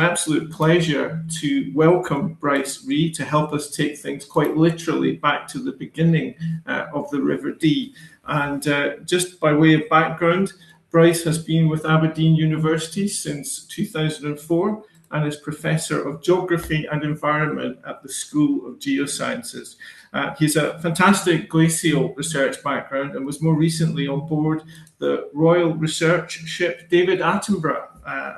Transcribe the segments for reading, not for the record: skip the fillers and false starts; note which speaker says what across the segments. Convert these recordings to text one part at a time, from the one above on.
Speaker 1: Absolute pleasure to welcome Brice Rea to help us take things quite literally back to the beginning of the River Dee. And just by way of background, Brice has been with Aberdeen University since 2004 and is Professor of Geography and Environment at the School of Geosciences. He's a fantastic glacial research background and was more recently on board the Royal Research Ship David Attenborough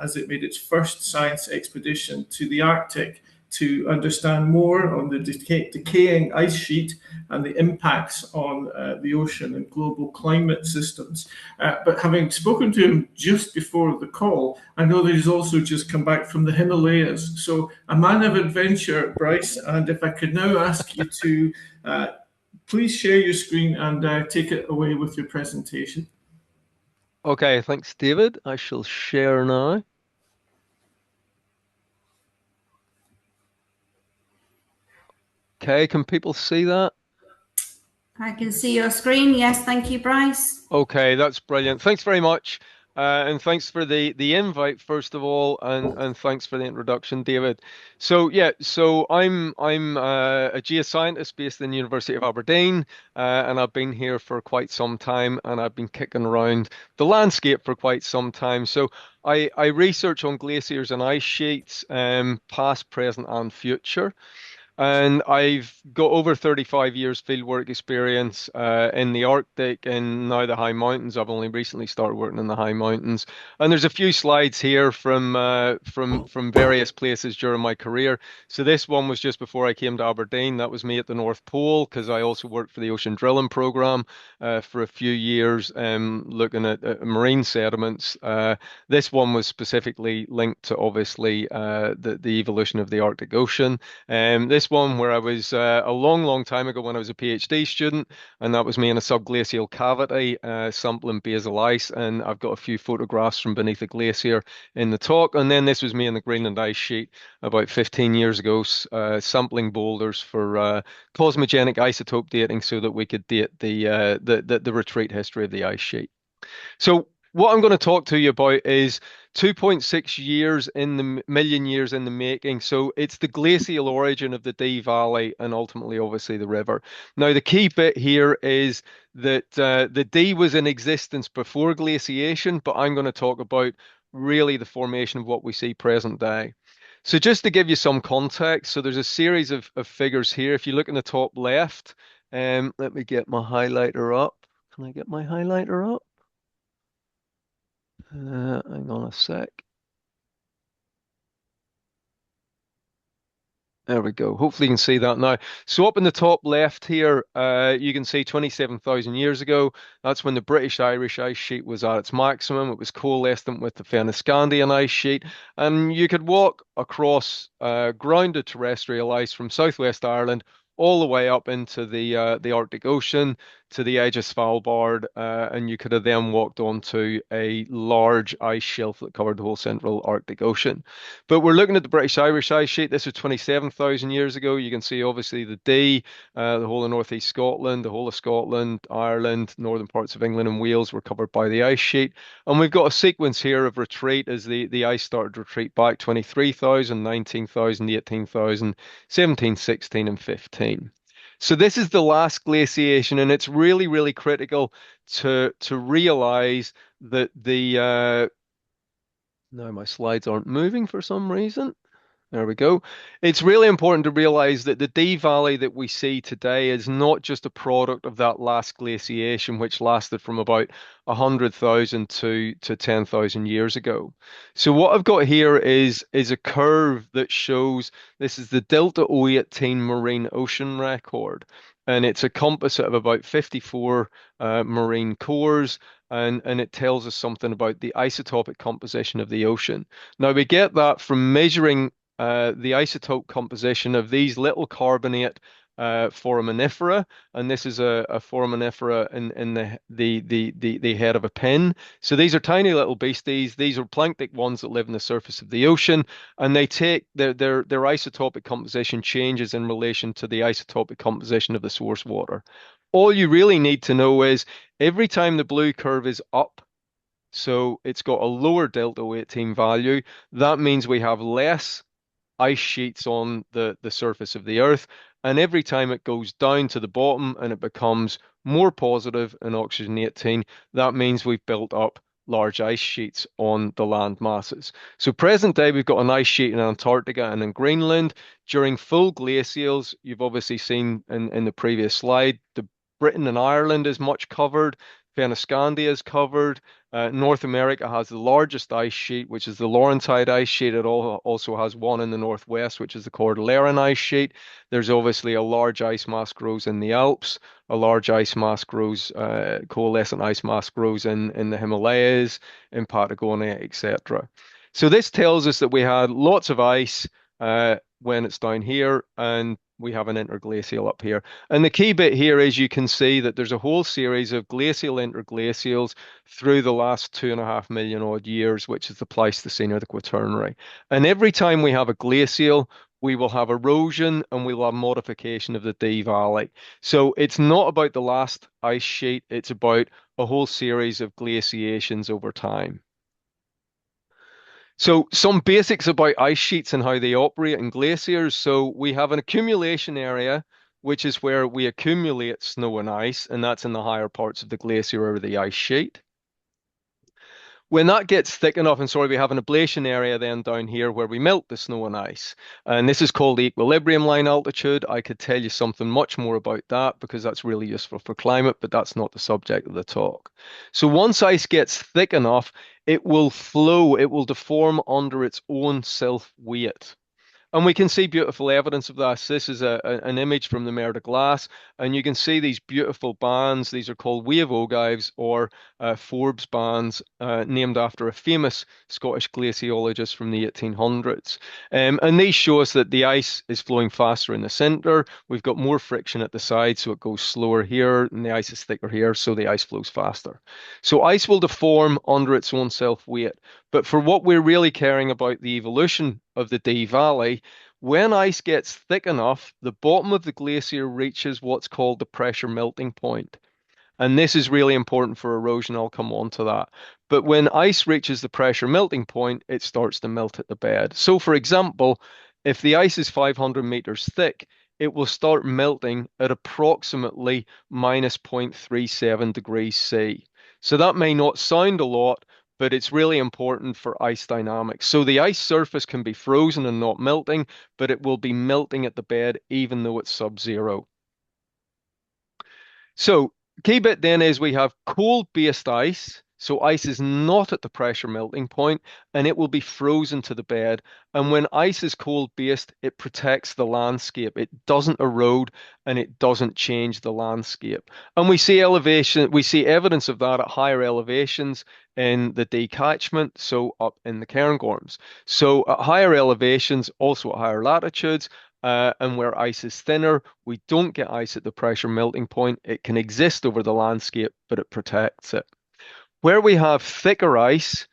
Speaker 1: as it made its first science expedition to the Arctic to understand more on the decaying ice sheet and the impacts on the ocean and global climate systems. But having spoken to him just before the call, I know that he's also just come back from the Himalayas. So a man of adventure, Brice, and if I could now ask you to please share your screen and take it away with your presentation.
Speaker 2: Okay, thanks, David. I shall share now. Okay, can people see that?
Speaker 3: I can see your screen. Yes, thank you, Brice.
Speaker 2: Okay, that's brilliant. Thanks very much. And thanks for the invite, first of all, and thanks for the introduction, David. So yeah, so I'm a geoscientist based in the University of Aberdeen, and I've been here for quite some time, and I've been kicking around the landscape for quite some time. So I research on glaciers and ice sheets, past, present, and future. And I've got over 35 years fieldwork experience in the Arctic and now the high mountains. I've only recently started working in the high mountains. And there's a few slides here from various places during my career. So this one was just before I came to Aberdeen. That was me at the North Pole because I also worked for the ocean drilling program for a few years, looking at marine sediments. This one was specifically linked to obviously the evolution of the Arctic Ocean. This one where I was a long time ago when I was a PhD student, and that was me in a subglacial cavity sampling basal ice, and I've got a few photographs from beneath a glacier in the talk. And then this was me in the Greenland ice sheet about 15 years ago, sampling boulders for cosmogenic isotope dating so that we could date the retreat history of the ice sheet. So what I'm going to talk to you about is 2.6 years in the million years in the making. So it's the glacial origin of the Dee Valley and ultimately, obviously, the river. Now, the key bit here is that the Dee was in existence before glaciation, but I'm going to talk about really the formation of what we see present day. So just to give you some context, so there's a series of figures here. If you look in the top left, let me get my highlighter up. Can I get my highlighter up? Hang on a sec. There we go. Hopefully you can see that now. So up in the top left here, you can see 27,000 years ago. That's when the British-Irish ice sheet was at its maximum. It was coalescent with the Fennoscandian ice sheet. And you could walk across grounded terrestrial ice from southwest Ireland all the way up into the Arctic Ocean to the edge of Svalbard, and you could have then walked onto a large ice shelf that covered the whole central Arctic Ocean. But we're looking at the British-Irish ice sheet. This was 27,000 years ago. You can see obviously the Dee, the whole of northeast Scotland, the whole of Scotland, Ireland, northern parts of England and Wales were covered by the ice sheet. And we've got a sequence here of retreat as the ice started to retreat back: 23,000, 19,000, 18,000, 17, 16 and 15. So this is the last glaciation, and it's really critical to realize that now my slides aren't moving for some reason. There we go. It's really important to realize that the Dee Valley that we see today is not just a product of that last glaciation, which lasted from about 100,000 to 10,000 years ago. So what I've got here is a curve that shows this is the Delta 018 marine ocean record. And it's a composite of about 54 marine cores, and it tells us something about the isotopic composition of the ocean. Now, we get that from measuring the isotope composition of these little carbonate foraminifera, and this is a foraminifera in the head of a pin. So these are tiny little beasties. These are planktic ones that live on the surface of the ocean, and they take their isotopic composition changes in relation to the isotopic composition of the source water. All you really need to know is every time the blue curve is up, So it's got a lower delta 18 value. That means we have less ice sheets on the surface of the Earth. And every time it goes down to the bottom and it becomes more positive in oxygen 18, that means we've built up large ice sheets on the land masses. So present day, we've got an ice sheet in Antarctica and in Greenland. During full glacials, you've obviously seen in the previous slide, the Britain and Ireland is much covered. Fennoscandia is covered. North America has the largest ice sheet, which is the Laurentide ice sheet. It also has one in the northwest, which is the Cordilleran ice sheet. There's obviously a large ice mass grows in the Alps. A large ice mass grows, coalescent ice mass grows in the Himalayas, in Patagonia, etc. So this tells us that we had lots of ice when it's down here, and we have an interglacial up here. And the key bit here is you can see that there's a whole series of glacial interglacials through the last 2.5 million odd years, which is the Pleistocene or the Quaternary. And every time we have a glacial, we will have erosion and we'll have modification of the Dee Valley. So it's not about the last ice sheet, it's about a whole series of glaciations over time. So some basics about ice sheets and how they operate in glaciers. So we have an accumulation area, which is where we accumulate snow and ice, and that's in the higher parts of the glacier or the ice sheet. When that gets thick enough, and sorry, we have an ablation area then down here where we melt the snow and ice. And this is called the equilibrium line altitude. I could tell you something much more about that because that's really useful for climate, but that's not the subject of the talk. So once ice gets thick enough, it will flow, it will deform under its own self-weight. And we can see beautiful evidence of this. This is an image from the Mer de Glace, and you can see these beautiful bands. These are called wave ogives or Forbes bands, named after a famous Scottish glaciologist from the 1800s. And these show us that the ice is flowing faster in the center. We've got more friction at the side, so it goes slower here, and the ice is thicker here, so the ice flows faster. So ice will deform under its own self-weight. But for what we're really caring about, the evolution of the Dee Valley, when ice gets thick enough, the bottom of the glacier reaches what's called the pressure melting point. And this is really important for erosion. I'll come on to that. But when ice reaches the pressure melting point, it starts to melt at the bed. So for example, if the ice is 500 meters thick, it will start melting at approximately minus 0.37 degrees C. So that may not sound a lot, but it's really important for ice dynamics. So the ice surface can be frozen and not melting, but it will be melting at the bed even though it's sub-zero. So key bit then is we have cold-based ice. So ice is not at the pressure melting point, and it will be frozen to the bed. And when ice is cold-based, it protects the landscape. It doesn't erode, and it doesn't change the landscape. And we see evidence of that at higher elevations in the Dee catchment, so up in the Cairngorms. So at higher elevations, also at higher latitudes, and where ice is thinner, we don't get ice at the pressure melting point. It can exist over the landscape, but it protects it. Where we have thicker ice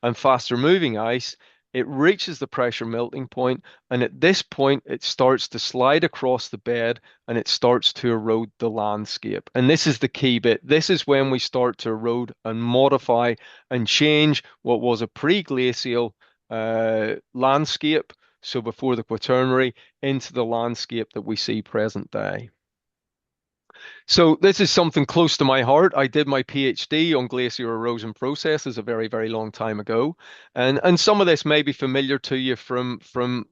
Speaker 2: and faster moving ice, it reaches the pressure melting point, and at this point, it starts to slide across the bed and it starts to erode the landscape. And this is the key bit. This is when we start to erode and modify and change what was a pre-glacial landscape, so before the Quaternary, into the landscape that we see present day. So this is something close to my heart. I did my PhD on glacier erosion processes a very, very long time ago. And some of this may be familiar to you from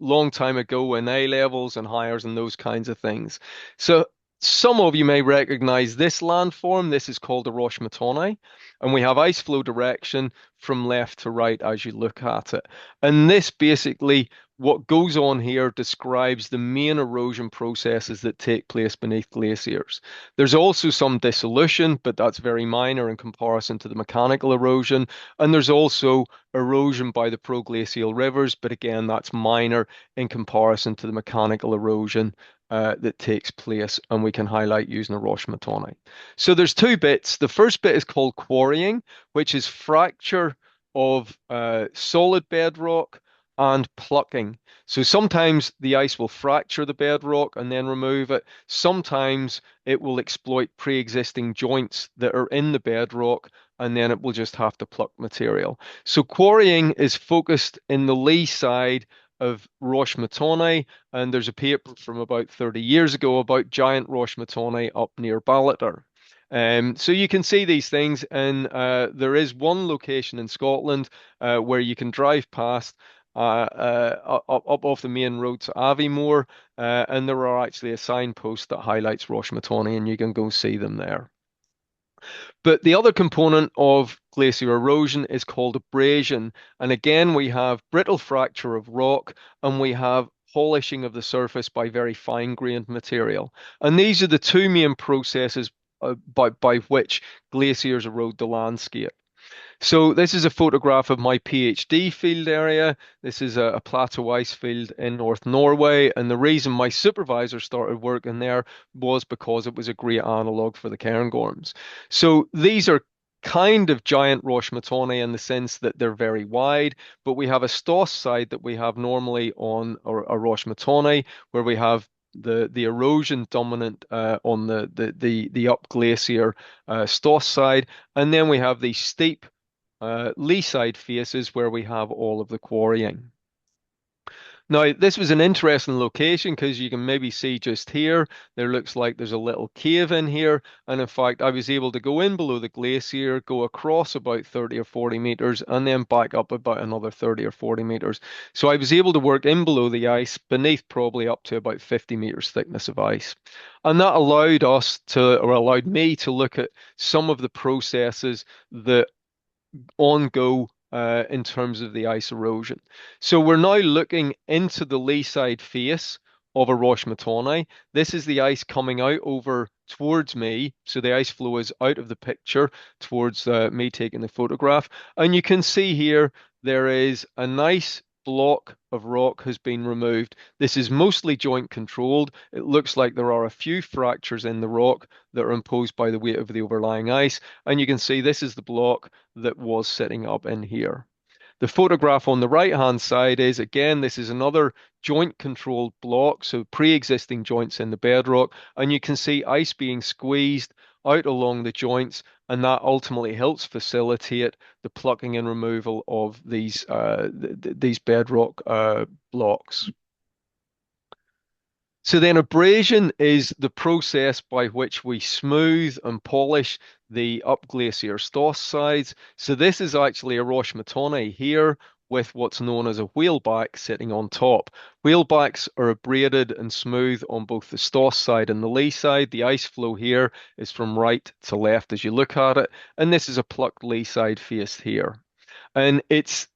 Speaker 2: long time ago in A levels and hires and those kinds of things. So some of you may recognize this landform. This is called the Roche-Moutonnet, and we have ice flow direction from left to right as you look at it. And this basically, what goes on here describes the main erosion processes that take place beneath glaciers. There's also some dissolution, but that's very minor in comparison to the mechanical erosion. And there's also erosion by the proglacial rivers, but again, that's minor in comparison to the mechanical erosion that takes place, and we can highlight using a Roche-Moutonnet. So there's two bits. The first bit is called quarrying, which is fracture of solid bedrock and plucking. So sometimes the ice will fracture the bedrock and then remove it. Sometimes it will exploit pre-existing joints that are in the bedrock, and then it will just have to pluck material. So quarrying is focused in the lee side of Roche-Moutonnet, and there's a paper from about 30 years ago about giant Roche-Moutonnet up near Ballater. So you can see these things, and there is one location in Scotland where you can drive past up off the main road to Aviemore, and there are actually a signpost that highlights Roche-Moutonnet, and you can go see them there. But the other component of glacier erosion is called abrasion, and again we have brittle fracture of rock, and we have polishing of the surface by very fine-grained material. And these are the two main processes by which glaciers erode the landscape. So this is a photograph of my PhD field area. This is a plateau ice field in North Norway, and the reason my supervisor started working there was because it was a great analogue for the cairngorms. So these are kind of giant Roche-Moutonnet in the sense that they're very wide, but we have a stoss side that we have normally on a Roche-Moutonnet, where we have the erosion dominant on the up glacier stoss side, and then we have these steep lee side faces where we have all of the quarrying. Now, this was an interesting location because you can maybe see just here, there looks like there's a little cave in here. And in fact, I was able to go in below the glacier, go across about 30 or 40 meters, and then back up about another 30 or 40 meters. So I was able to work in below the ice, beneath probably up to about 50 meters thickness of ice. And that allowed us to, or allowed me to look at some of the processes that on-go in terms of the ice erosion. So we're now looking into the lee side face of a Roche-Moutonnet. This is the ice coming out over towards me. So the ice flow is out of the picture towards me taking the photograph. And you can see here there is a nice block of rock has been removed. This is mostly joint controlled. It looks like there are a few fractures in the rock that are imposed by the weight of the overlying ice. And you can see this is the block that was sitting up in here. The photograph on the right-hand side is, again, this is another joint-controlled block, so pre-existing joints in the bedrock, and you can see ice being squeezed out along the joints, and that ultimately helps facilitate the plucking and removal of these bedrock blocks. So then abrasion is the process by which we smooth and polish the up glacier stoss sides. So this is actually a Roche-Moutonnet here with what's known as a whaleback sitting on top. Whalebacks are abraded and smooth on both the stoss side and the lee side. The ice flow here is from right to left as you look at it, and this is a plucked lee side face here. And it's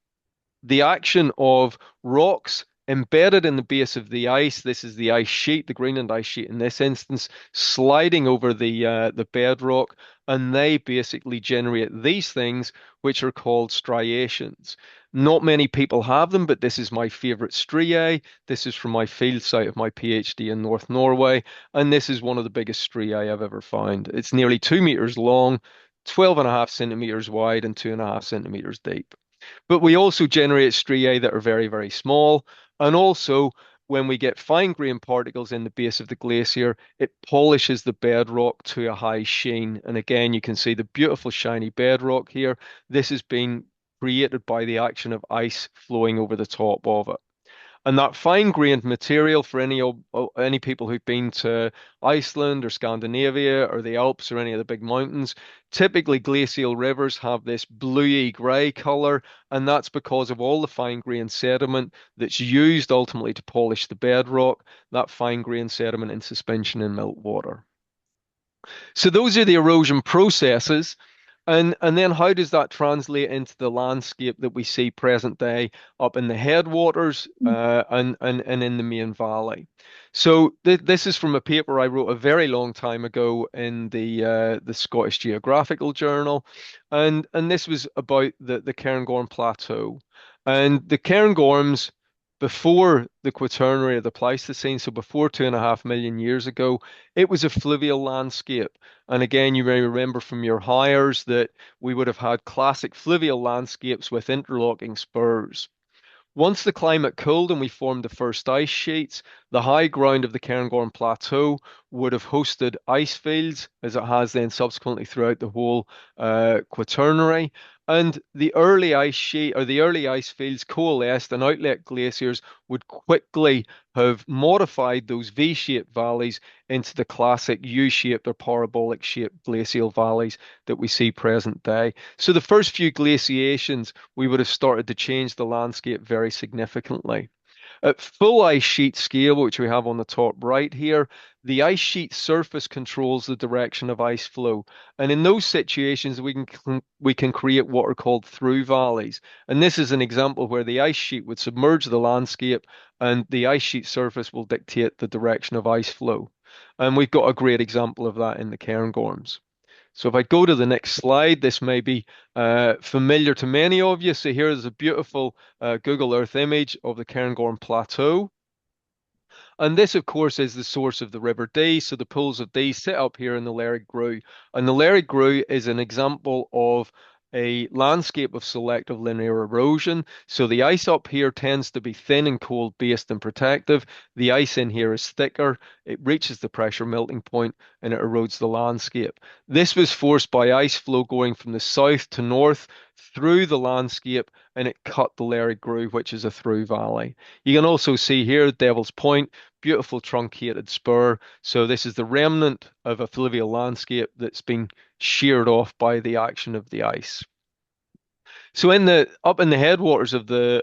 Speaker 2: the action of rocks embedded in the base of the ice. This is the ice sheet, the Greenland ice sheet in this instance, sliding over the bedrock, and they basically generate these things, which are called striations. Not many people have them, but this is my favorite striae. This is from my field site of my PhD in North Norway, and this is one of the biggest striae I've ever found. It's nearly 2 meters long, 12.5 centimeters wide, and 2.5 centimeters deep. But we also generate striae that are very, very small. And also, when we get fine-grained particles in the base of the glacier, it polishes the bedrock to a high sheen. And again, you can see the beautiful shiny bedrock here. This has been created by the action of ice flowing over the top of it. And that fine-grained material, for any people who've been to Iceland or Scandinavia or the Alps or any of the big mountains, typically glacial rivers have this bluey grey color, and that's because of all the fine-grained sediment that's used ultimately to polish the bedrock, that fine-grained sediment in suspension in meltwater. So those are the erosion processes. And then how does that translate into the landscape that we see present day up in the headwaters and in the main valley? So this is from a paper I wrote a very long time ago in the Scottish Geographical Journal, and this was about the Cairngorm Plateau. And the Cairngorms, before the Quaternary of the Pleistocene, so before 2.5 million years ago, it was a fluvial landscape. And again, you may remember from your hires that we would have had classic fluvial landscapes with interlocking spurs. Once the climate cooled and we formed the first ice sheets, the high ground of the Cairngorm Plateau would have hosted ice fields, as it has then subsequently throughout the whole Quaternary. And the early ice sheet or the early ice fields coalesced, and outlet glaciers would quickly have modified those V-shaped valleys into the classic U-shaped or parabolic shaped glacial valleys that we see present day. So the first few glaciations, we would have started to change the landscape very significantly. At full ice sheet scale, which we have on the top right here, the ice sheet surface controls the direction of ice flow. And in those situations, we can create what are called through valleys. And this is an example where the ice sheet would submerge the landscape and the ice sheet surface will dictate the direction of ice flow. And we've got a great example of that in the Cairngorms. So if I go to the next slide, this may be familiar to many of you. So here is a beautiful Google Earth image of the Cairngorm Plateau. And this, of course, is the source of the River Dee. So the pools of Dee sit up here in the Lerrig Grew. And the Lerrig Grew is an example of a landscape of selective linear erosion. So the ice up here tends to be thin and cold based and protective. The ice in here is thicker. It reaches the pressure melting point and it erodes the landscape. This was forced by ice flow going from the south to north through the landscape, and it cut the Lerrig Grew, which is a through valley. You can also see here Devil's Point, beautiful truncated spur. So this is the remnant of a fluvial landscape that's been sheared off by the action of the ice. So up in the headwaters of the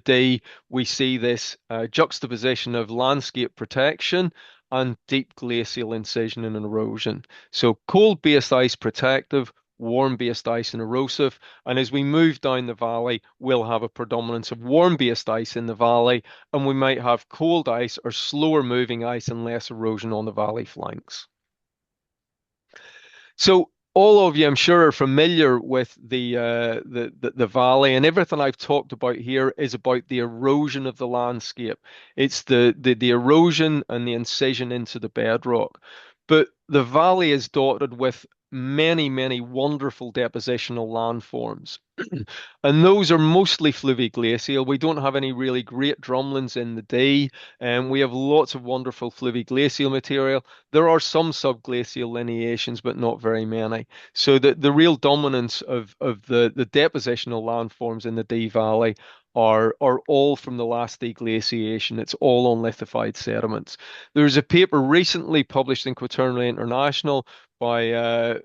Speaker 2: Dee, we see this juxtaposition of landscape protection and deep glacial incision and erosion. So cold-based ice protective, warm-based ice and erosive. And as we move down the valley, we'll have a predominance of warm-based ice in the valley, and we might have cold ice or slower moving ice and less erosion on the valley flanks. So all of you, I'm sure, are familiar with the valley, and everything I've talked about here is about the erosion of the landscape. It's the erosion and the incision into the bedrock. But the valley is dotted with many, many wonderful depositional landforms. And those are mostly fluviglacial. We don't have any really great drumlins in the Dee, and we have lots of wonderful fluviglacial material. There are some subglacial lineations, but not very many. So the real dominance of the depositional landforms in the Dee Valley are all from the last deglaciation. It's all on lithified sediments. There's a paper recently published in Quaternary International by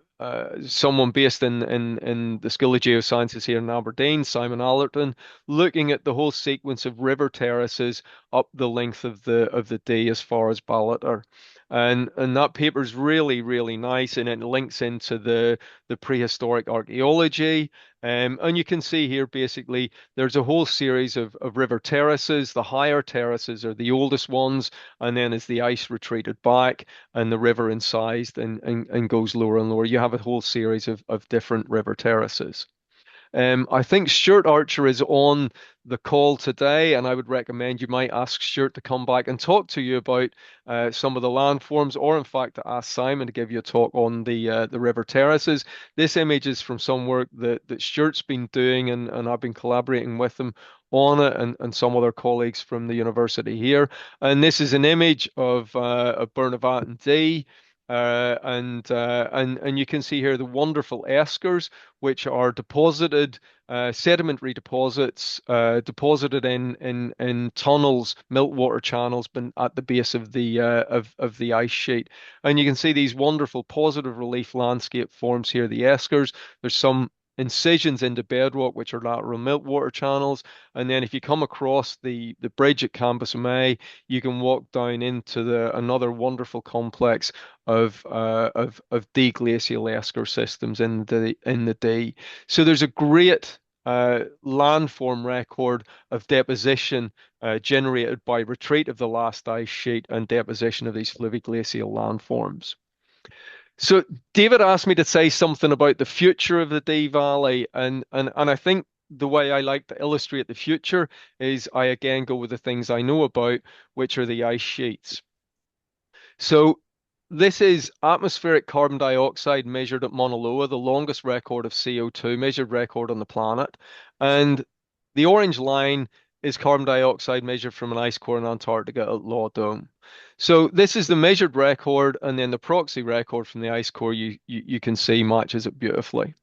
Speaker 2: someone based in the School of Geosciences here in Aberdeen, Simon Allerton, looking at the whole sequence of river terraces up the length of the Dee as far as Ballater. And that paper is really, really nice, and it links into the prehistoric archaeology. And you can see here basically there's a whole series of river terraces. The higher terraces are the oldest ones, and then as the ice retreated back and the river incised and goes lower and lower, you have a whole series of different river terraces. I think Stuart Archer is on the call today, and I would recommend you might ask Stuart to come back and talk to you about some of the landforms, or in fact to ask Simon to give you a talk on the river terraces. This image is from some work that Stuart's been doing, and I've been collaborating with him on it, and some other colleagues from the university here. And this is an image of Bernavatin Dee. And you can see here the wonderful eskers, which are deposited sedimentary deposits deposited in tunnels, meltwater channels, at the base of the ice sheet. And you can see these wonderful positive relief landscape forms here, the eskers. There's some incisions into bedrock, which are lateral meltwater channels. And then if you come across the bridge at Campus May, you can walk down into another wonderful complex of deglacial esker systems in the Dee. So there's a great landform record of deposition generated by retreat of the last ice sheet and deposition of these fluviglacial landforms. So David asked me to say something about the future of the Dee Valley, and I think the way I like to illustrate the future is I again go with the things I know about, which are the ice sheets. So this is atmospheric carbon dioxide measured at Mauna Loa, the longest record of CO2 measured record on the planet. And The orange line is carbon dioxide measured from an ice core in Antarctica at Law Dome. So this is the measured record, and then the proxy record from the ice core you can see matches it beautifully.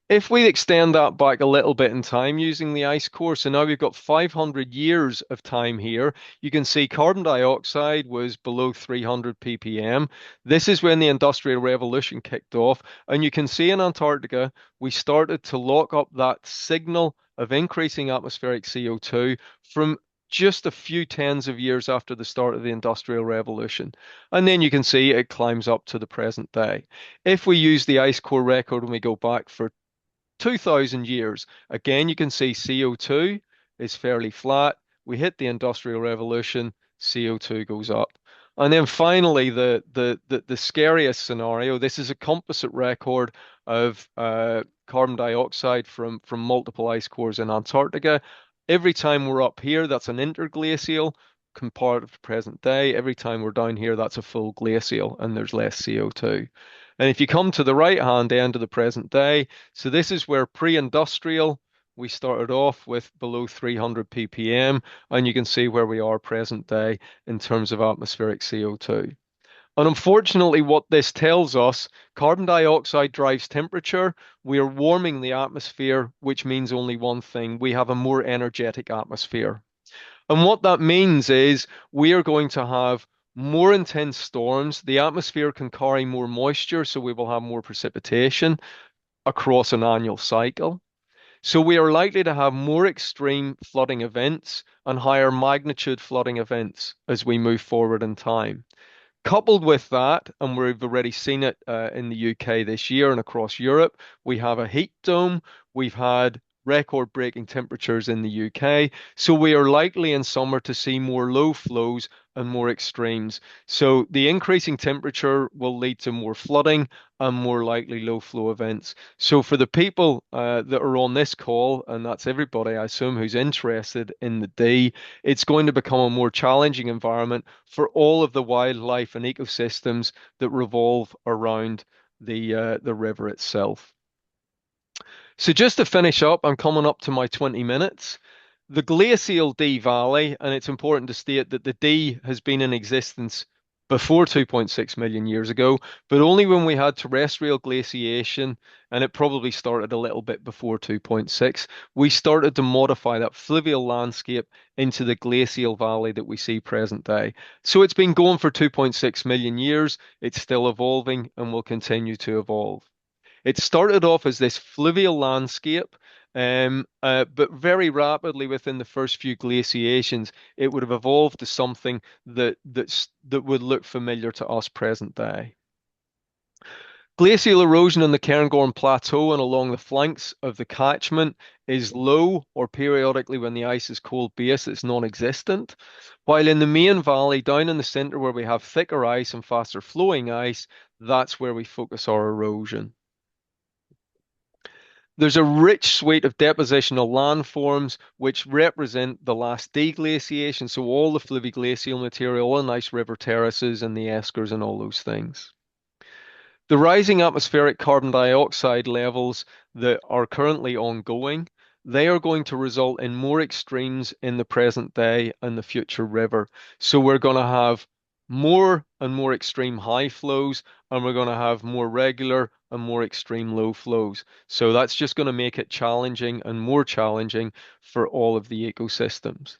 Speaker 2: If we extend that back a little bit in time using the ice core, so now we've got 500 years of time here, you can see carbon dioxide was below 300 ppm. This is when the Industrial Revolution kicked off, and you can see in Antarctica, we started to lock up that signal of increasing atmospheric CO2 from just a few tens of years after the start of the Industrial Revolution. And then you can see it climbs up to the present day. If we use the ice core record and we go back for 2,000 years. Again, you can see CO2 is fairly flat. We hit the Industrial Revolution, CO2 goes up. And then finally, the scariest scenario, this is a composite record of carbon dioxide from multiple ice cores in Antarctica. Every time we're up here, that's an interglacial comparative to present day. Every time we're down here, that's a full glacial, and there's less CO2. And if you come to the right-hand end of the present day, so this is where pre-industrial, we started off with below 300 ppm, and you can see where we are present day in terms of atmospheric CO2. And unfortunately, what this tells us, carbon dioxide drives temperature. We are warming the atmosphere, which means only one thing. We have a more energetic atmosphere. And what that means is we are going to have more intense storms. The atmosphere can carry more moisture, so we will have more precipitation across an annual cycle. So we are likely to have more extreme flooding events and higher magnitude flooding events as we move forward in time. Coupled with that, and we've already seen it in the UK this year and across Europe, we have a heat dome. We've had record-breaking temperatures in the UK. So we are likely in summer to see more low flows and more extremes. So the increasing temperature will lead to more flooding and more likely low flow events. So for the people that are on this call, and that's everybody, I assume, who's interested in the Dee, it's going to become a more challenging environment for all of the wildlife and ecosystems that revolve around the river itself. So just to finish up, I'm coming up to my 20 minutes. The glacial Dee Valley, and it's important to state that the Dee has been in existence before 2.6 million years ago, but only when we had terrestrial glaciation, and it probably started a little bit before 2.6, we started to modify that fluvial landscape into the glacial valley that we see present day. So it's been going for 2.6 million years, it's still evolving and will continue to evolve. It started off as this fluvial landscape, but very rapidly within the first few glaciations, it would have evolved to something that would look familiar to us present day. Glacial erosion on the Cairngorm Plateau and along the flanks of the catchment is low, or periodically when the ice is cold base, it's non-existent. While in the main valley, down in the centre where we have thicker ice and faster flowing ice, that's where we focus our erosion. There's a rich suite of depositional landforms which represent the last deglaciation, so all the fluviglacial material, all the nice river terraces and the eskers and all those things. The rising atmospheric carbon dioxide levels that are currently ongoing, they are going to result in more extremes in the present day and the future river. So we're going to have more and more extreme high flows, and we're going to have more regular and more extreme low flows. So that's just going to make it challenging and more challenging for all of the ecosystems.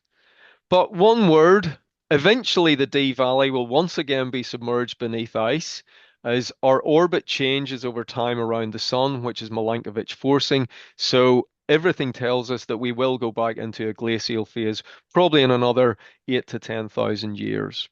Speaker 2: But one word, eventually the Dee Valley will once again be submerged beneath ice as our orbit changes over time around the sun, which is Milankovitch forcing. So everything tells us that we will go back into a glacial phase, probably in another 8 to 10,000 years.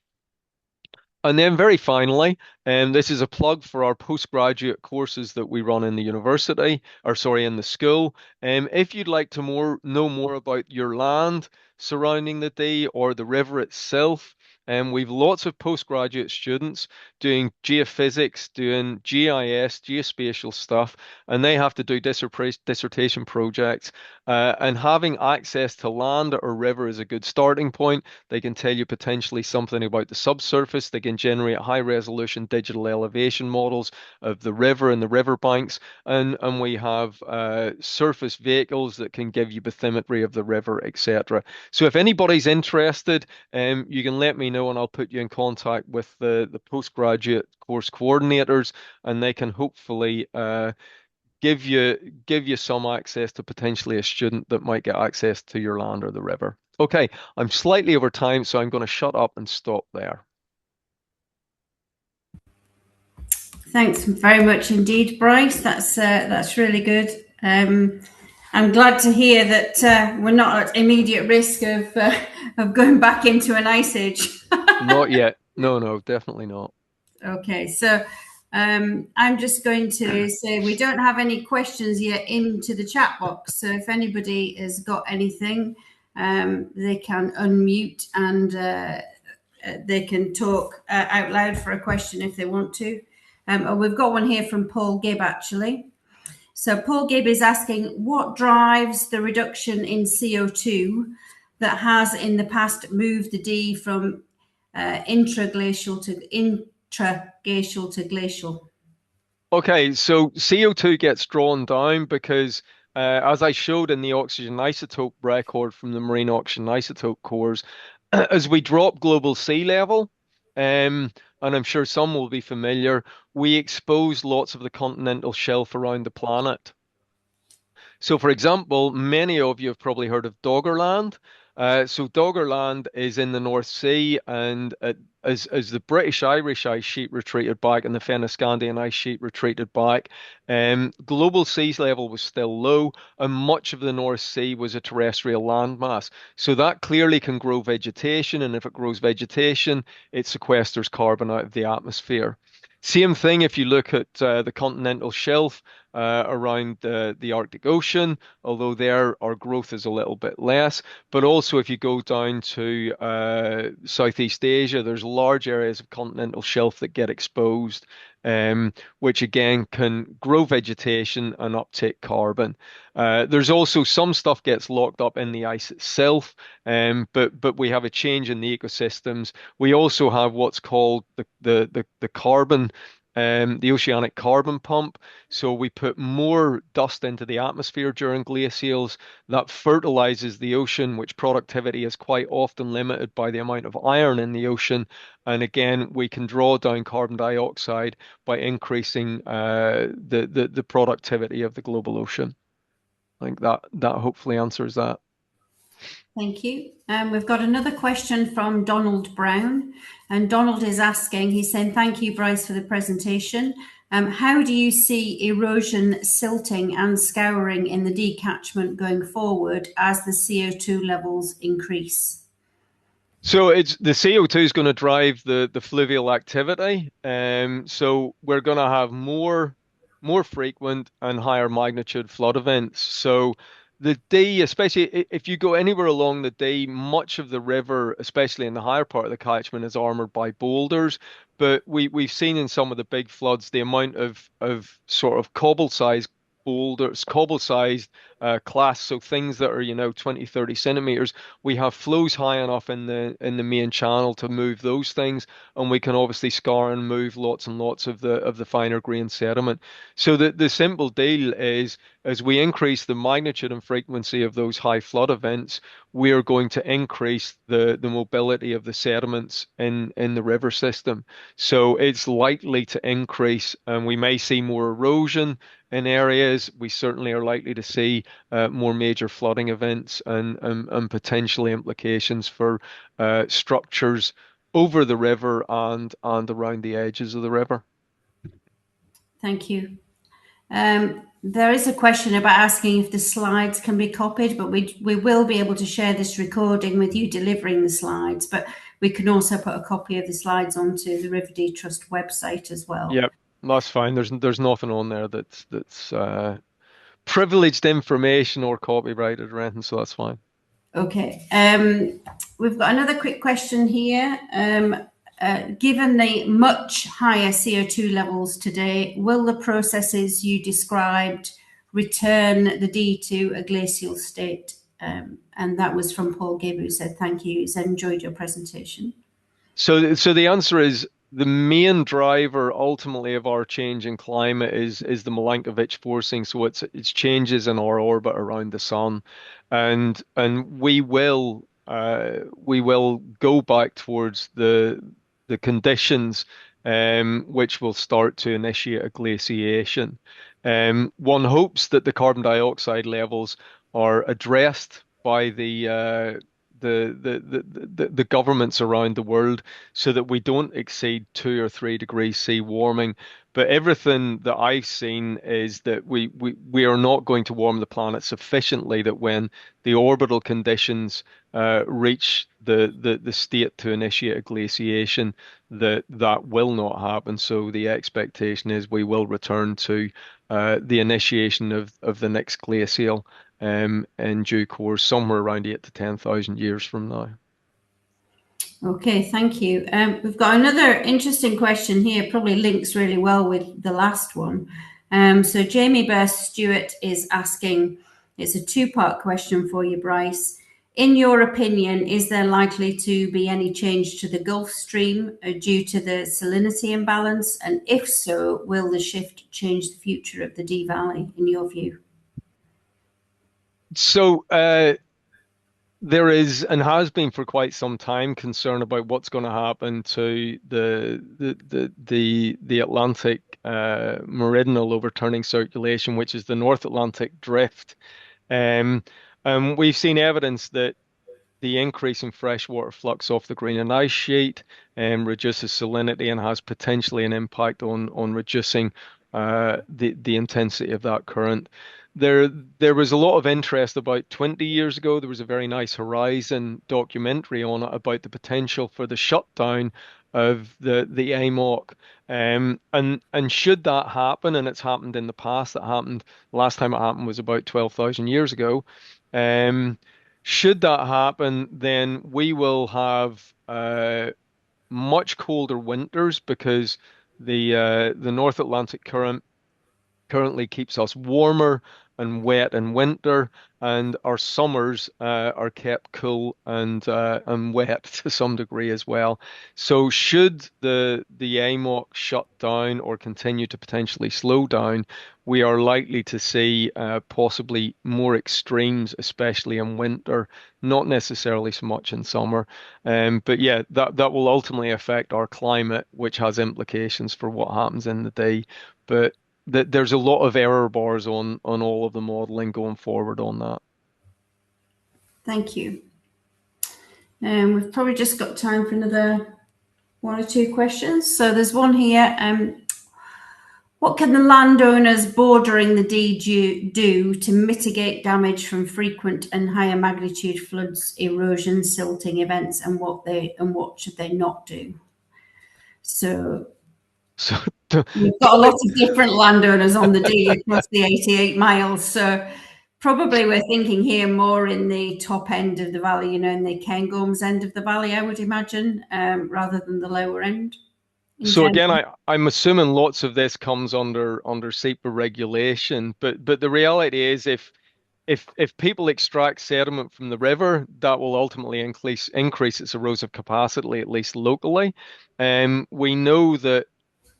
Speaker 2: And then very finally, and this is a plug for our postgraduate courses that we run in the university, or sorry, in the school. If you'd like to know more about your land surrounding the Dee or the river itself, And we've lots of postgraduate students doing geophysics, doing GIS, geospatial stuff, and they have to do dissertation projects. And having access to land or river is a good starting point. They can tell you potentially something about the subsurface. They can generate high resolution digital elevation models of the river and the riverbanks. And we have surface vehicles that can give you bathymetry of the river, etc. So if anybody's interested, you can let me know and I'll put you in contact with the postgraduate course coordinators, and they can hopefully give you some access to potentially a student that might get access to your land or the river. Okay, I'm slightly over time, so I'm going to shut up and stop there.
Speaker 3: Thanks very much indeed, Brice. That's really good. I'm glad to hear that we're not at immediate risk of going back into an ice age.
Speaker 2: Not yet. No, definitely not.
Speaker 3: Okay, so I'm just going to say we don't have any questions yet into the chat box. So if anybody has got anything, they can unmute and they can talk out loud for a question if they want to. We've got one here from Paul Gibb, actually. So Paul Gibb is asking, what drives the reduction in CO2 that has in the past moved the Dee from intraglacial to glacial?
Speaker 2: Okay, so CO2 gets drawn down because, as I showed in the oxygen isotope record from the marine oxygen isotope cores, as we drop global sea level, and I'm sure some will be familiar, we expose lots of the continental shelf around the planet. So, for example, many of you have probably heard of Doggerland. So Doggerland is in the North Sea, and as the British-Irish ice sheet retreated back and the Fennoscandian ice sheet retreated back, global sea level was still low, and much of the North Sea was a terrestrial landmass. So that clearly can grow vegetation, and if it grows vegetation, it sequesters carbon out of the atmosphere. Same thing if you look at the continental shelf around the Arctic Ocean, although there our growth is a little bit less. But also if you go down to Southeast Asia, there's large areas of continental shelf that get exposed, which again can grow vegetation and uptake carbon. There's also some stuff gets locked up in the ice itself, but we have a change in the ecosystems. We also have what's called the carbon, the oceanic carbon pump. So we put more dust into the atmosphere during glacials that fertilizes the ocean, which productivity is quite often limited by the amount of iron in the ocean. And again, we can draw down carbon dioxide by increasing the productivity of the global ocean. I think that hopefully answers that.
Speaker 3: Thank you. We've got another question from Donald Brown, and Donald is asking, he's saying, thank you, Brice, for the presentation. How do you see erosion, silting and scouring in the Dee catchment going forward as the CO2 levels increase?
Speaker 2: So the CO2 is going to drive the fluvial activity. So we're going to have more frequent and higher magnitude flood events. So the Dee, especially if you go anywhere along the Dee, much of the river, especially in the higher part of the catchment, is armored by boulders. But we've seen in some of the big floods the amount of sort of cobble-sized boulders, cobble-sized class, so things that are 20, 30 centimeters. We have flows high enough in the main channel to move those things, and we can obviously scour and move lots and lots of the finer grain sediment. So the simple deal is, as we increase the magnitude and frequency of those high flood events, we are going to increase the mobility of the sediments in the river system. So it's likely to increase, and we may see more erosion in areas. We certainly are likely to see more major flooding events and potentially implications for structures over the river and around the edges of the river.
Speaker 3: Thank you. There is a question about asking if the slides can be copied, but we will be able to share this recording with you delivering the slides, but we can also put a copy of the slides onto the River Dee Trust website as well.
Speaker 2: Yep, that's fine. There's nothing on there that's privileged information or copyrighted or anything, so that's fine.
Speaker 3: Okay. We've got another quick question here. Given the much higher CO2 levels today, will the processes you described return the Dee to a glacial state? And that was from Paul Gibb, who said, thank you. He said, enjoyed your presentation.
Speaker 2: So the answer is the main driver ultimately of our change in climate is the Milankovitch forcing. So it's changes in our orbit around the sun, and we will go back towards the conditions which will start to initiate a glaciation. One hopes that the carbon dioxide levels are addressed by the governments around the world so that we don't exceed 2 or 3 degrees C warming. But everything that I've seen is that we are not going to warm the planet sufficiently that when the orbital conditions reach the state to initiate a glaciation, that will not happen. So the expectation is we will return to the initiation of the next glacial in due course, somewhere around 8,000 to 10,000 years from now.
Speaker 3: Okay, thank you. We've got another interesting question here, probably links really well with the last one. So Jamie Burst Stewart is asking, it's a two-part question for you, Brice. In your opinion, is there likely to be any change to the Gulf Stream due to the salinity imbalance? And if so, will the shift change the future of the Dee Valley, in your view?
Speaker 2: So there is and has been for quite some time concern about what's going to happen to the Atlantic meridional overturning circulation, which is the North Atlantic drift. We've seen evidence that the increase in freshwater flux off the Greenland ice sheet reduces salinity and has potentially an impact on reducing the intensity of that current. There was a lot of interest about 20 years ago. There was a very nice Horizon documentary on it about the potential for the shutdown of the AMOC. And should that happen, and it's happened in the past, last time it happened was about 12,000 years ago. Should that happen, then we will have much colder winters because the North Atlantic current currently keeps us warmer and wet in winter, and our summers are kept cool and wet to some degree as well. So should the AMOC shut down or continue to potentially slow down, we are likely to see possibly more extremes, especially in winter, not necessarily so much in summer. But yeah, that will ultimately affect our climate, which has implications for what happens in the day. But there's a lot of error bars on all of the modeling going forward on that.
Speaker 3: Thank you. We've probably just got time for another 1 or 2 questions. So there's one here. What can the landowners bordering the Dee do to mitigate damage from frequent and higher magnitude floods, erosion, silting events, and what should they not do? So we've got a lot of different landowners on the Dee across the 88 miles. So probably we're thinking here more in the top end of the valley, in the Cairngorms end of the valley, I would imagine, rather than the lower end.
Speaker 2: So again, I'm assuming lots of this comes under SEPA regulation, but the reality is if people extract sediment from the river, that will ultimately increase its erosive capacity, at least locally. We know that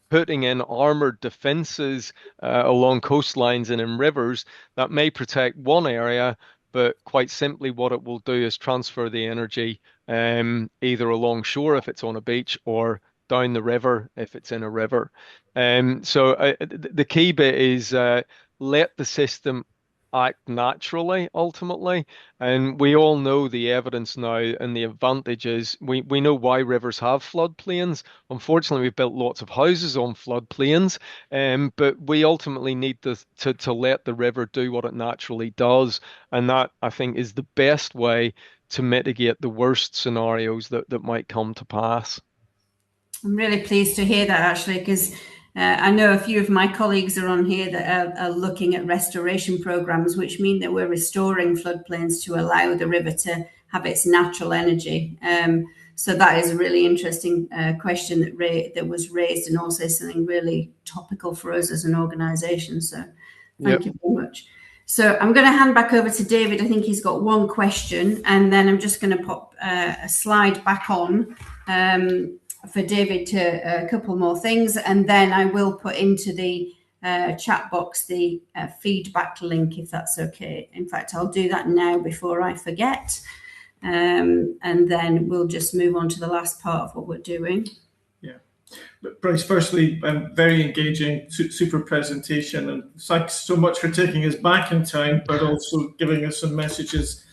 Speaker 2: putting in armored defenses along coastlines and in rivers, that may protect one area, but quite simply what it will do is transfer the energy either along shore if it's on a beach or down the river if it's in a river. So the key bit is let the system act naturally ultimately, and we all know the evidence now and the advantages. We know why rivers have floodplains. Unfortunately, we've built lots of houses on floodplains, but we ultimately need to let the river do what it naturally does, and that I think is the best way to mitigate the worst scenarios that might come to pass.
Speaker 3: I'm really pleased to hear that, actually, because I know a few of my colleagues are on here that are looking at restoration programs, which mean that we're restoring floodplains to allow the river to have its natural energy? So that is a really interesting question that was raised, and also something really topical for us as an organisation. So thank you very much. So I'm going to hand back over to David. I think he's got one question, and then I'm just going to pop a slide back on for David to a couple more things, and then I will put into the chat box the feedback link, if that's okay. In fact, I'll do that now before I forget. And then we'll just move on to the last part of what we're doing.
Speaker 1: Yeah. But Brice, firstly, very engaging, super presentation, and thanks so much for taking us back in time, but also giving us some messages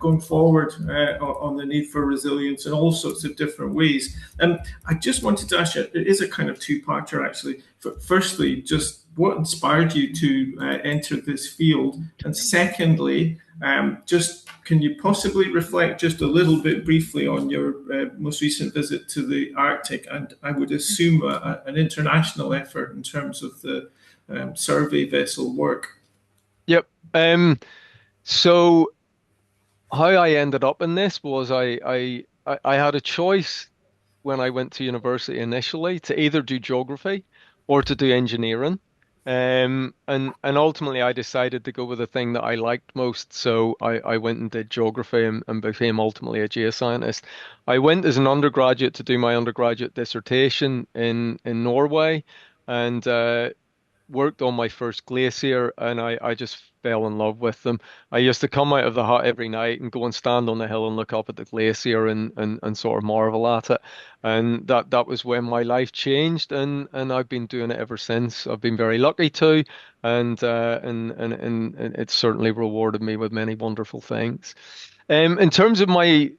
Speaker 1: going forward on the need for resilience in all sorts of different ways. I just wanted to ask you, it is a kind of two-parter actually. Firstly, just what inspired you to enter this field? And secondly, just can you possibly reflect just a little bit briefly on your most recent visit to the Arctic, and I would assume an international effort in terms of the survey vessel work?
Speaker 2: Yep. So how I ended up in this was I had a choice when I went to university initially to either do geography or to do engineering. And ultimately I decided to go with the thing that I liked most. So I went and did geography and became ultimately a geoscientist. I went as an undergraduate to do my undergraduate dissertation in Norway, and worked on my first glacier, and I just fell in love with them. I used to come out of the hut every night and go and stand on the hill and look up at the glacier and sort of marvel at it. And that was when my life changed, and I've been doing it ever since. I've been very lucky to, and it's certainly rewarded me with many wonderful things. In terms of my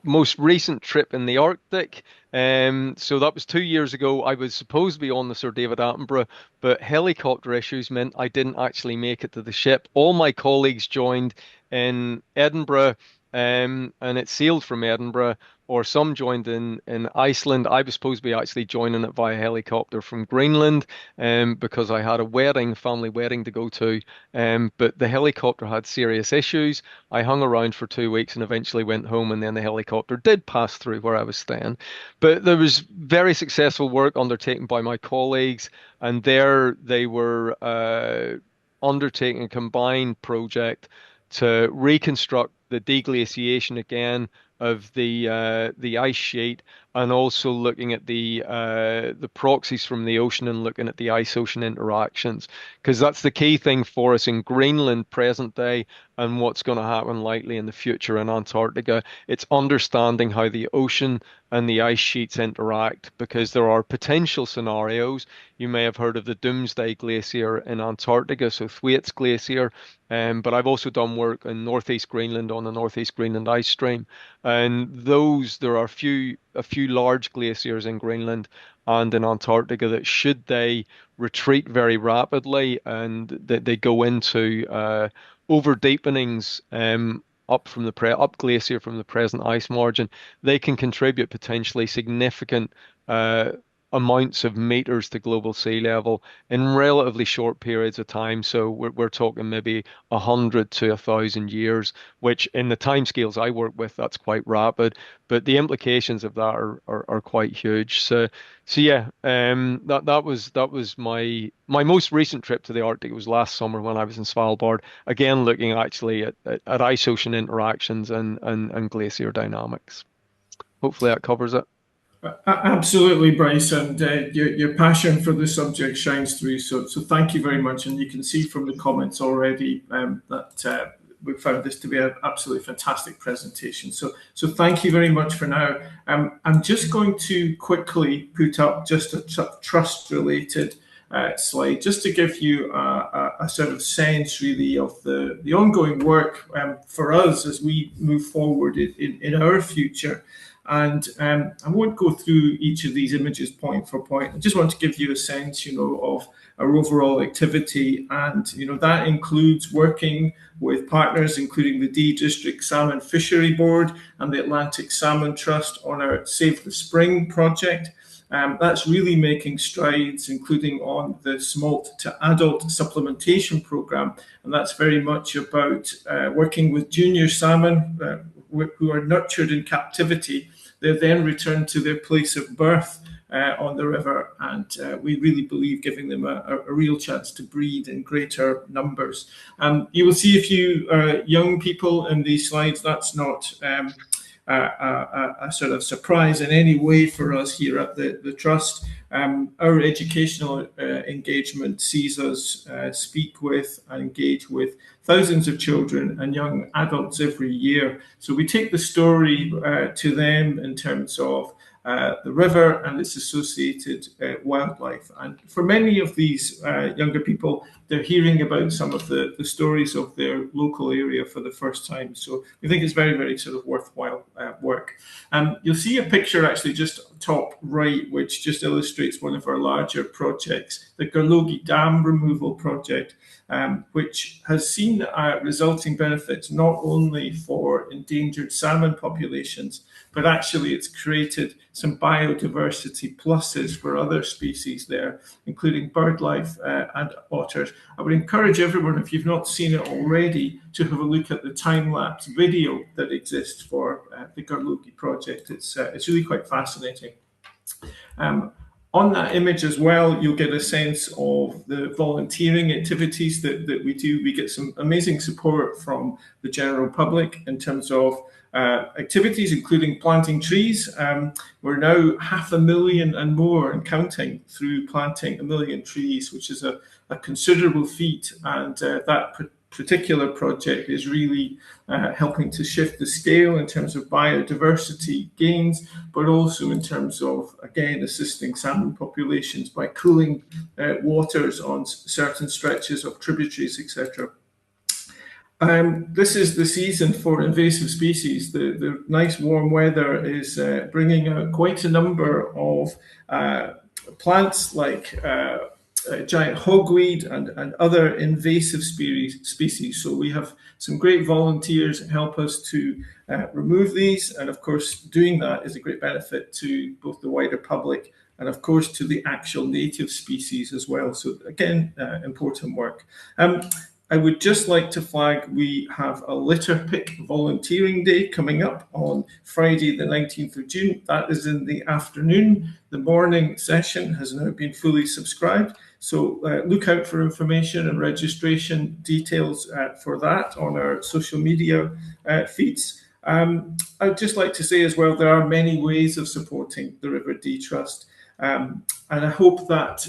Speaker 2: most recent trip in the Arctic. So that was 2 years ago. I was supposed to be on the Sir David Attenborough, but helicopter issues meant I didn't actually make it to the ship. All my colleagues joined in Edinburgh, and it sailed from Edinburgh, or some joined in Iceland. I was supposed to be actually joining it via helicopter from Greenland, because I had a wedding, family wedding to go to, but the helicopter had serious issues. I hung around for 2 weeks and eventually went home, and then the helicopter did pass through where I was staying. But there was very successful work undertaken by my colleagues, and there they were undertaking a combined project to reconstruct the deglaciation again of the ice sheet, and also looking at the proxies from the ocean and looking at the ice-ocean interactions, because that's the key thing for us in Greenland present day and what's going to happen likely in the future in Antarctica. It's understanding how the ocean and the ice sheets interact, because there are potential scenarios. You may have heard of the Doomsday Glacier in Antarctica, so Thwaites Glacier, but I've also done work in northeast Greenland on the northeast Greenland ice stream, and there are a few large glaciers in Greenland and in Antarctica that, should they retreat very rapidly and they go into over deepenings up glacier from the present ice margin, they can contribute potentially significant amounts of meters to global sea level in relatively short periods of time. So we're talking maybe 100 to 1,000 years, which in the timescales I work with, that's quite rapid. But the implications of that are quite huge. So yeah, that was my most recent trip to the Arctic. It was last summer when I was in Svalbard, again looking actually at ice ocean interactions and glacier dynamics. Hopefully that covers it.
Speaker 1: Absolutely, Brice, and your passion for the subject shines through. So thank you very much. And you can see from the comments already that we found this to be an absolutely fantastic presentation. So thank you very much for now. I'm just going to quickly put up just a trust-related slide, just to give you a sort of sense, really, of the ongoing work for us as we move forward in our future. And I won't go through each of these images point for point. I just want to give you a sense, of our overall activity. And, that includes working with partners, including the Dee District Salmon Fishery Board and the Atlantic Salmon Trust on our Save the Spring project. That's really making strides, including on the smolt to adult supplementation program. And that's very much about working with junior salmon, who are nurtured in captivity, they're then returned to their place of birth on the river, and we really believe giving them a real chance to breed in greater numbers. You will see a few young people in these slides. That's not a sort of surprise in any way for us here at the Trust. Our educational engagement sees us speak with and engage with thousands of children and young adults every year. So we take the story to them in terms of the river and its associated wildlife. And for many of these younger people, they're hearing about some of the stories of their local area for the first time. So we think it's very, very sort of worthwhile work. You'll see a picture actually just top right, which just illustrates one of our larger projects, the Garlogie Dam Removal Project, which has seen resulting benefits not only for endangered salmon populations, but actually it's created some biodiversity pluses for other species there, including bird life and otters. I would encourage everyone, if you've not seen it already, to have a look at the time-lapse video that exists for the Garlogie project. It's really quite fascinating. On that image as well, you'll get a sense of the volunteering activities that we do. We get some amazing support from the general public in terms of activities, including planting trees. We're now 500,000 and more and counting through planting 1 million trees, which is a considerable feat. And that particular project is really helping to shift the scale in terms of biodiversity gains, but also in terms of, again, assisting salmon populations by cooling waters on certain stretches of tributaries, etc. This is the season for invasive species. The nice warm weather is bringing out quite a number of plants like giant hogweed and other invasive species. So we have some great volunteers help us to remove these. And of course, doing that is a great benefit to both the wider public and of course to the actual native species as well. So again, important work. I would just like to flag we have a litter pick volunteering day coming up on Friday the 19th of June. That is in the afternoon. The morning session has now been fully subscribed. So look out for information and registration details for that on our social media feeds. I'd just like to say as well, there are many ways of supporting the River Dee Trust. And I hope that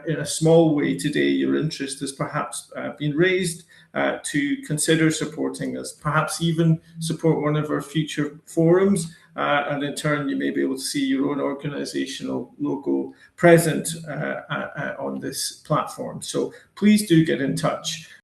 Speaker 1: in a small way today, your interest has perhaps been raised to consider supporting us, perhaps even support one of our future forums. And in turn, you may be able to see your own organizational logo present on this platform. So please do get in touch.